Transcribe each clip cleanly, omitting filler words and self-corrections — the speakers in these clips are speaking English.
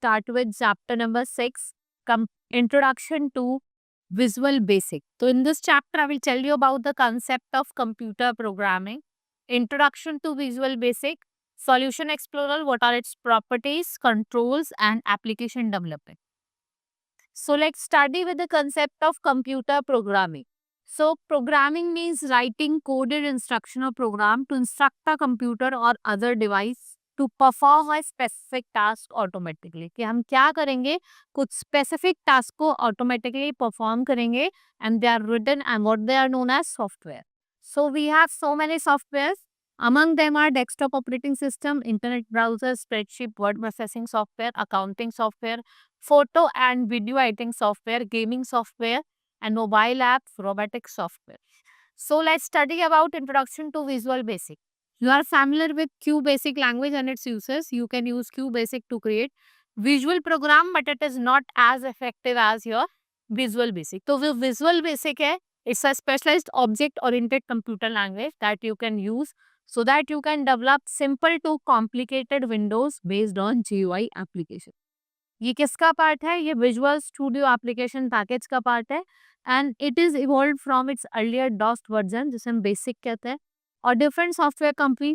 start with chapter number 6, Introduction to Visual Basic. So in this chapter, I will tell you about the concept of computer programming, Introduction to Visual Basic, Solution Explorer, what are its properties, controls, and application development. So let's study with the concept of computer programming. So programming means writing coded instruction or program to instruct a computer or other device to perform a specific task automatically. कि हम क्या करेंगे, कुछ specific task को automatically perform करेंगे, and they are written and what they are known as software. So we have so many softwares. Among them are desktop operating system, internet browser, spreadsheet, word processing software, accounting software, photo and video editing software, gaming software, and mobile apps, robotic software. So let's study about Introduction to Visual Basic. You are familiar with QBasic language and its uses. You can use QBasic to create visual program, but it is not as effective as your Visual Basic. So the Visual Basic है, it's a specialized object-oriented computer language that you can use so that you can develop simple to complicated windows based on GUI application. ये किसका part है? ये Visual Studio application package का part है and it is evolve from its earlier DOS version जिसे हम BASIC कहते हैं और different software company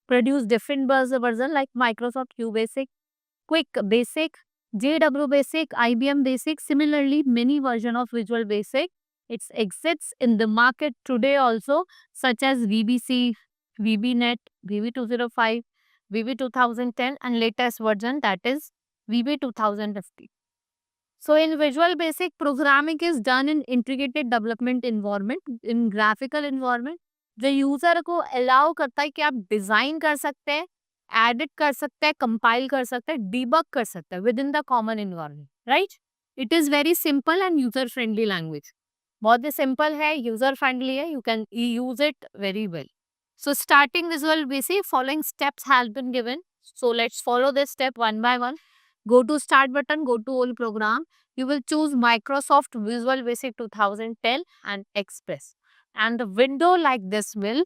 produce different version like Microsoft Q BASIC, quick BASIC, JW Basic, IBM Basic. Similarly, many version of Visual Basic it exists in the market today also, such as VBC, VBNet, VB205, VB2010, and latest version that is VB 2050. So in Visual Basic, programming is done in integrated development environment, in graphical environment. जो user को allow करता है कि आप design कर सकते हैं, edit कर सकते हैं, कंपाइल कर सकते हैं, डीबग कर सकते हैं with in the common environment, right? It is very simple and user friendly language. बहुत ही सिंपल है, यूजर फ्रेंडली है, you can use it very well. So starting Visual Basic, following steps has been given. So let's follow this step one by one. Go to start button, go to all program. You will choose Microsoft Visual Basic 2010 and Express. And the window like this will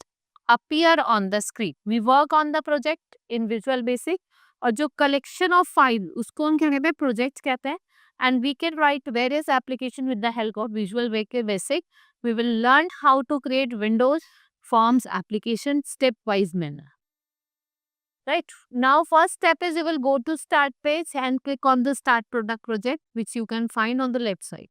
appear on the screen. We work on the project in Visual Basic. और जो collection of file उसको हम क्या कहते हैं, project कहते हैं. And we can write various application with the help of Visual Basic. We will learn how to create windows, forms, application step-wise manner. Right. Now, first step is you will go to start page and click on the start product project, which you can find on the left side.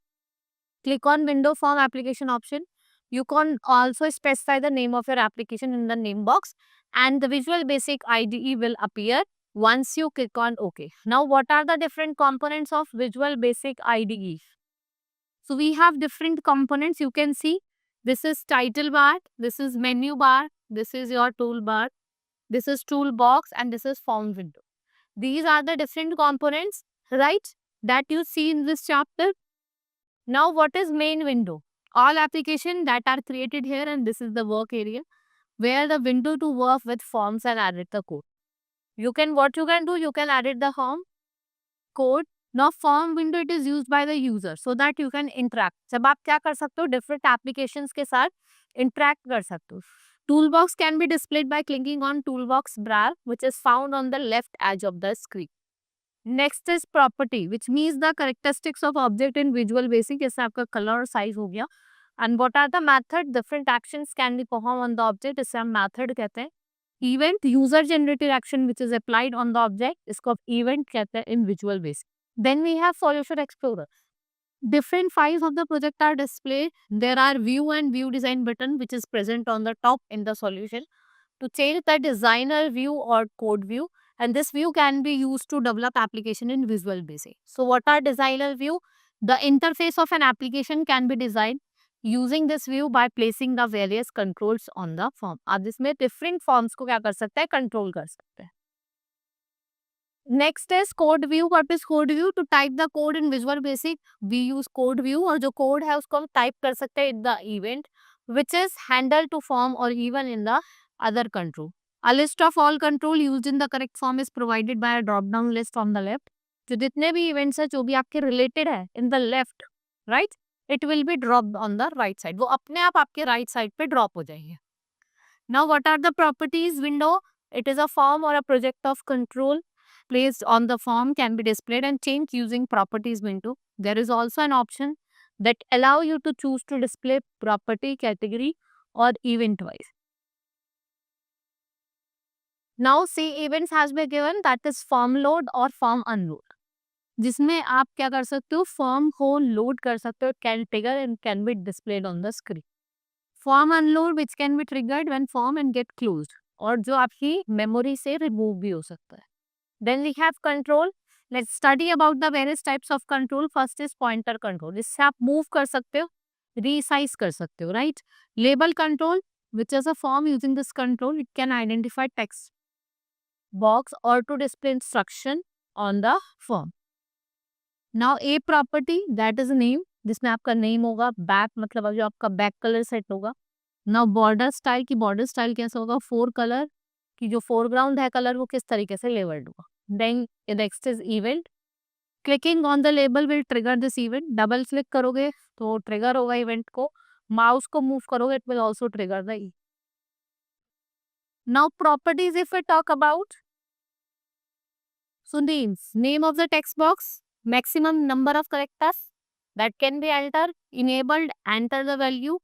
Click on window form application option. You can also specify the name of your application in the name box and the Visual Basic IDE will appear once you click on OK. Now, what are the different components of Visual Basic IDE? So, we have different components. You can see this is title bar, this is menu bar, this is your toolbar. This is toolbox and this is form window. These are the different components, right, that you see in this chapter. Now, what is main window? All applications that are created here and this is the work area where the window to work with forms and edit the code. What you can do, you can edit the form code. Now, form window it is used by the user so that you can interact. जब आप क्या कर सकते हो, different applications के साथ interact कर सकते हो. Toolbox can be displayed by clicking on Toolbox bar, which is found on the left edge of the screen. Next is property, which means the characteristics of object in Visual Basic. जैसे आपका color और size हो गया. And what are the method? Different actions can be performed on the object. इसे हम method कहते हैं. Event, user generated action which is applied on the object. इसको event कहते हैं in Visual Basic. Then we have Solution Explorer. Different files of the project are displayed. There are view and view design button which is present on the top in the solution to change the designer view or code view, and this view can be used to develop application in Visual Basic. So what are designer view? The interface of an application can be designed using this view by placing the various controls on the form. अब इसमें different forms को क्या कर सकते हैं, control कर सकते हैं. Next is code view. What is code view? To type the code in Visual Basic, we use code view और जो code है उसको हम type कर सकते हैं in the event which is handled to form or even in the other control. A list of all control used in the correct form is provided by a drop down list on the left. जो जितने भी events है जो भी आपके related है in the left, right, it will be dropped on the right side. वो अपने आप आपके right side पे drop हो जाएंगे. Now what are the properties window? It is a form or a project of control. placed on the form can be displayed and changed using properties window. There is also an option that allow you to choose to display property, category or event wise. Now see events has been given, that is form load or form unload, जिसमें आप क्या कर सकते हो, form को load कर सकते हो, can trigger and can be displayed on the screen. Form unload which can be triggered when form and gate closed, और जो आपकी मेमोरी से रिमूव भी हो सकता है. Then we have control. Let's study about the various types of control. First is pointer control, इससे आप मूव कर सकते हो, रीसाइज कर सकते हो, right. Label control, which is a form using this control, it can identify text box or to display instruction on the form. Now a property, that is a name, जिसमें आपका name होगा. Back मतलब अब जो आपका back colour set होगा. Now border style की border style कैसा होगा, फोर कलर की जो फोरग्राउंड है कलर वो किस तरीके से लेबल्ड होगा. Then next is event. Clicking on the label will trigger this event. Double click करोगे तो ट्रिगर होगा इवेंट को. माउस को मूव करोगे it will also trigger the. Now properties if we talk about, so names, name of the text box, maximum number of characters that can be entered, enabled, enter the value,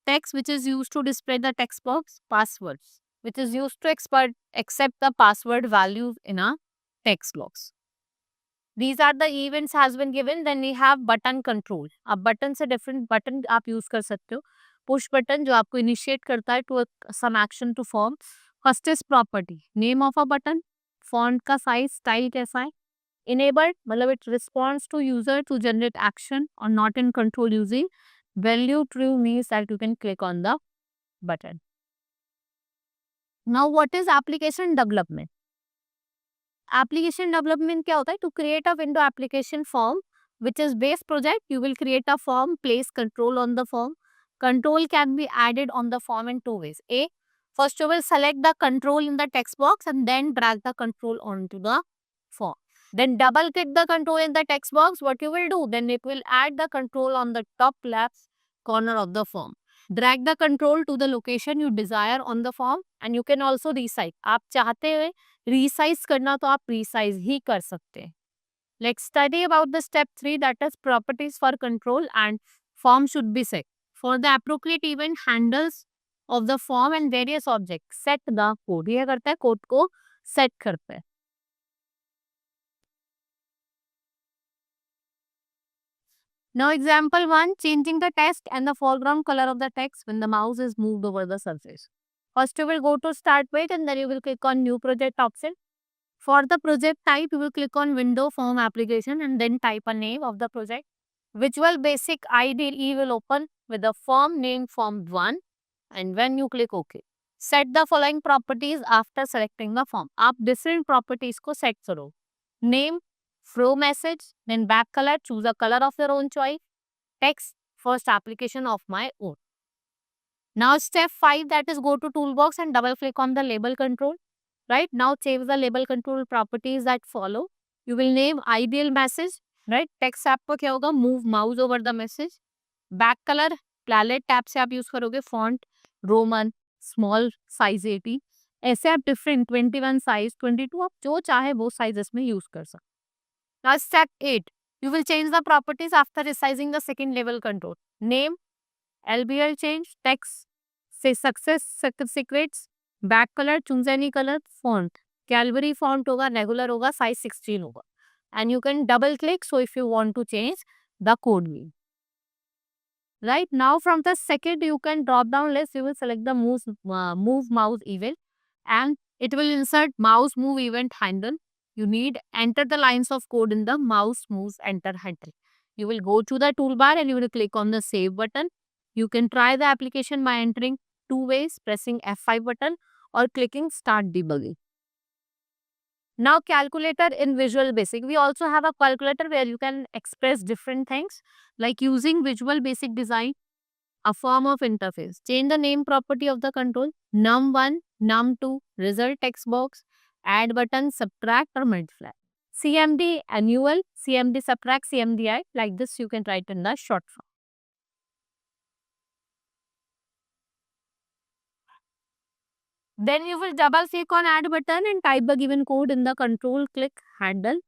text which is used to display the text box, passwords which is used to accept the password values in a text box. These are the events has been given. Then we have button control. अब button से different button आप use कर सकते हो. Push button जो आपको initiate करता है to some action to form. First is property, name of a button, font का size, style कैसा है. Enabled मतलब it responds to user to generate action or not in control using. Value true means that you can click on the button. Now what is application development? Application development क्या होता है? To create a window application form which is base project, you will create a form, place control on the form. Control can be added on the form in two ways. A, first you will select the control in the text box and then drag the control onto the form. Then double click the control in the text box. What you will do? Then it will add the control on the top left corner of the form. Drag the control to the location you desire on the form and you can also resize. आप चाहते हुए resize करना तो आप resize ही कर सकते हैं. Let's study about the step 3, that is properties for control and form should be set. For the appropriate event handles of the form and various objects, set the code. ये करता है code को set करता है. Now example 1, changing the text and the foreground color of the text when the mouse is moved over the surface. First you will go to start page and then you will click on new project option. For the project type, you will click on window form application and then type a name of the project. Visual Basic IDE will open with the form name form 1 and when you click OK. Set the following properties after selecting the form. आप different properties को set करो. Name, flow message, then back color, choose a color of your own choice. Text, first application of my own. Now step 5, that is go to toolbox and double click on the label control. Right now change the label control properties that follow. You will name ideal message. Right, text आपको क्या होगा, move mouse over the message. Back color palette tab से आप use करोगे. Font Roman, small size 80. ऐसे आप different 21 size 22 आप जो चाहे वो sizes में यूज कर सकते. Now step 8, you will change the properties after resizing the second label control. Name, LBL change, text, say success secrets, back colour choose any colour. Font Calibri font होगा, regular होगा, size 16 होगा. And you can double click so if you want to change the code name. Right now from the second you can drop down list, you will select the move mouse event and it will insert mouse move event handle. You need enter the lines of code in the mouse moves enter handle. You will go to the toolbar and you will click on the save button. You can try the application by entering two ways, pressing F5 button or clicking start debugging. Now calculator in Visual Basic. We also have a calculator where you can express different things like using Visual Basic Design, a form of interface. Change the name property of the control, num1, num2, result text box, add button, subtract or multiply. CMD annual, CMD subtract, CMDI, like this you can write in the short form. Then you will double click on add button and type the given code in the control click handle,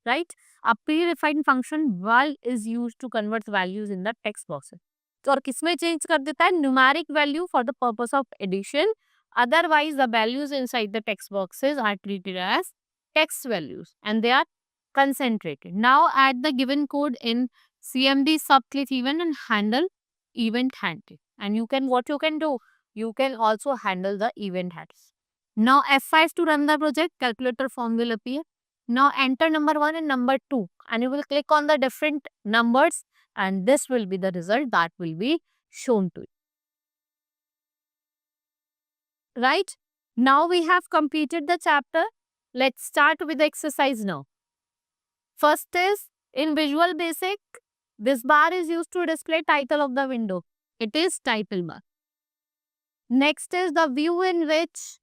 right? A predefined function val is used to convert values in the text boxes. तो और किसमें change कर देता है? Numeric value for the purpose of addition. Otherwise, the values inside the text boxes are treated as text values and they are concentrated. Now add the given code in CMD subclick event and handle event handle. And you can, what you can do? You can also handle the event handles. Now F5 to run the project, calculator form will appear. Now enter number 1 and number 2 and you will click on the different numbers and this will be the result that will be shown to you. Right? Now we have completed the chapter. Let's start with the exercise now. First is in Visual Basic, this bar is used to display title of the window. It is title bar. Next is the view in which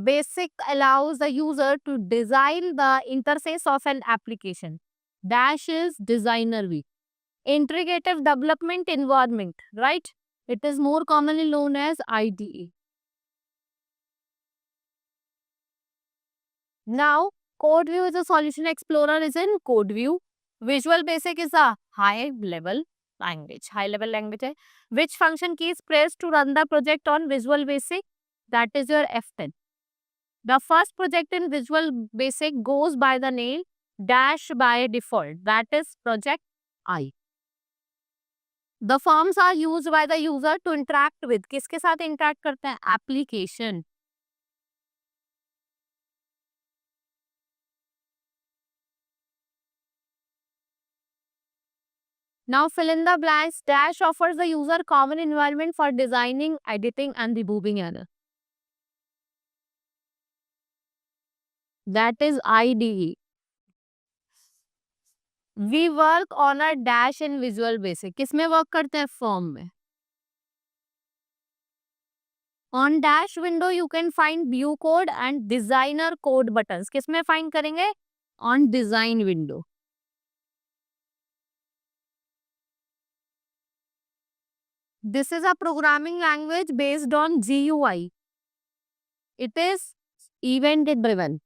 Basic allows the user to design the interface of an application. Dash is designer view. Integrative development environment, right? It is more commonly known as IDE. Now, Code View is a solution explorer is in Code View. Visual Basic is a high level language. High level language है. Which function key is pressed to run the project on Visual Basic? That is your F10. The first project in Visual Basic goes by the name Dash by default. That is Project I. The forms are used by the user to interact with. किसके साथ interact करते हैं? Application. Now fill in the blanks. Dash offers the user common environment for designing, editing and removing error. That is IDE. We work on a dash in Visual Basic. किसमें work करते हैं? Form में. On dash window you can find view code and designer code buttons. किसमें find करेंगे? On design window. This is a programming language based on GUI. It is event driven.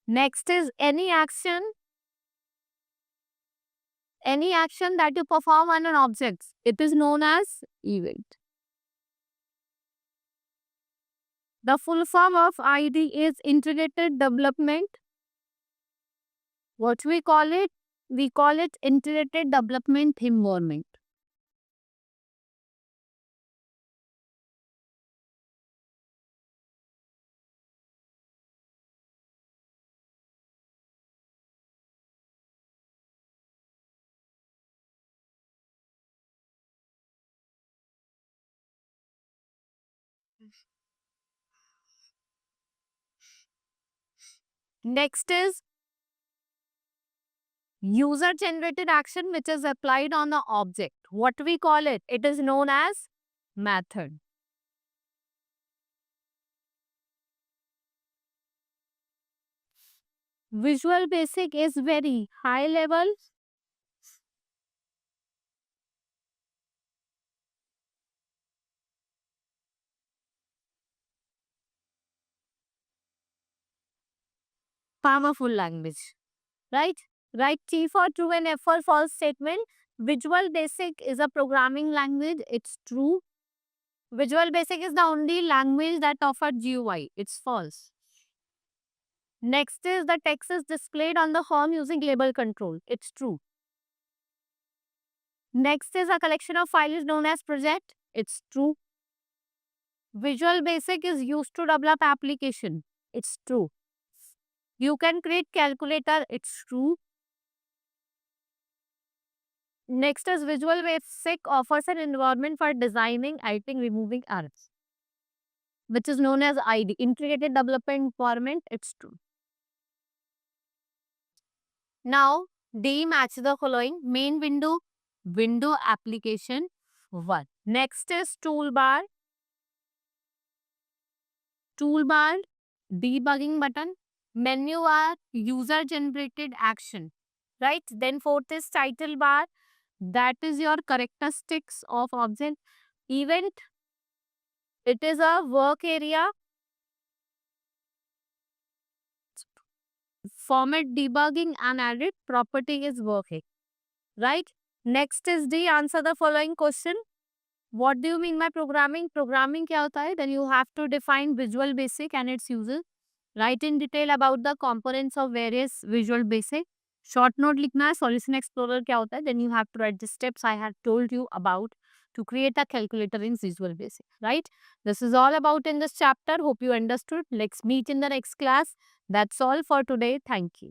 Next is any action that you perform on an object. It is known as event. The full form of IDE is integrated development. What we call it? We call it integrated development environment. Next is user generated action which is applied on the object. What we call it? It is known as method. Visual Basic is very high level. Powerful language, right? Write T for true and F for false statement. Visual Basic is a programming language. It's true. Visual Basic is the only language that offers GUI. It's false. Next is the text is displayed on the home using label control. It's true. Next is a collection of files known as project. It's true. Visual Basic is used to develop application. It's true. You can create calculator. It's true. Next is Visual Basic offers an environment for designing, editing, removing errors, which is known as ID, Integrated Development Environment. It's true. Now, D match the following. Main window, window application 1. Next is toolbar. Toolbar, debugging button. Menu bar, user generated action. Right? Then fourth is title bar. That is your characteristics of object. Event, it is a work area. Format, debugging and edit. Property is working. Right? Next is D. Answer the following question. What do you mean by programming? Programming क्या होता है? Then you have to define Visual Basic and its uses. Write in detail about the components of various Visual Basic. Short note लिखना है. Solution Explorer क्या होता है? Then you have to write the steps I have told you about to create a calculator in Visual Basic. Right? This is all about in this chapter. Hope you understood. Let's meet in the next class. That's all for today. Thank you.